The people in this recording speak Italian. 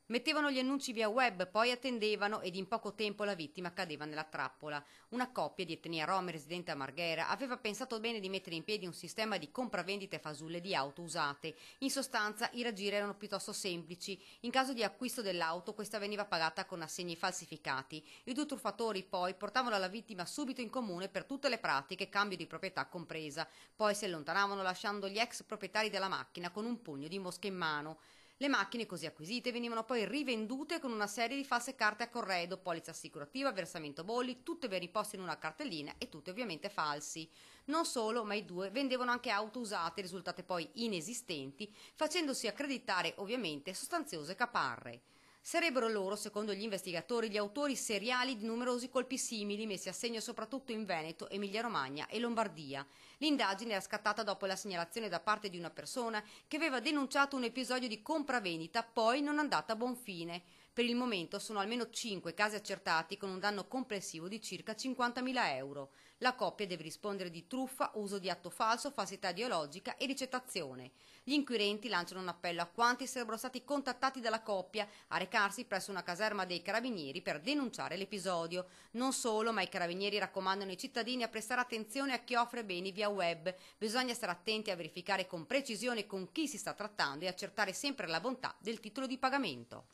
Mettevano gli annunci via web, poi attendevano ed in poco tempo la vittima cadeva nella trappola. Una coppia di etnia rom residente a Marghera aveva pensato bene di mettere in piedi un sistema di compravendite fasulle di auto usate. In sostanza i raggiri erano piuttosto semplici. In caso di acquisto dell'auto questa veniva pagata con assegni falsificati. I due truffatori poi portavano la vittima subito in comune per tutte le pratiche, cambio di proprietà compresa. Poi si allontanavano lasciando gli ex proprietari della macchina con un pugno di mosche in mano. Le macchine così acquisite venivano poi rivendute con una serie di false carte a corredo, polizza assicurativa, versamento bolli, tutte ben riposte in una cartellina e tutte ovviamente falsi. Non solo, ma i due vendevano anche auto usate, risultate poi inesistenti, facendosi accreditare ovviamente sostanziose caparre. Sarebbero loro, secondo gli investigatori, gli autori seriali di numerosi colpi simili messi a segno soprattutto in Veneto, Emilia-Romagna e Lombardia. L'indagine era scattata dopo la segnalazione da parte di una persona che aveva denunciato un episodio di compravendita poi non andata a buon fine. Per il momento sono almeno 5 casi accertati con un danno complessivo di circa 50.000 euro. La coppia deve rispondere di truffa, uso di atto falso, falsità ideologica e ricettazione. Gli inquirenti lanciano un appello a quanti sarebbero stati contattati dalla coppia a recarsi presso una caserma dei carabinieri per denunciare l'episodio. Non solo, ma i carabinieri raccomandano ai cittadini a prestare attenzione a chi offre beni via web. Bisogna stare attenti a verificare con precisione con chi si sta trattando e accertare sempre la bontà del titolo di pagamento.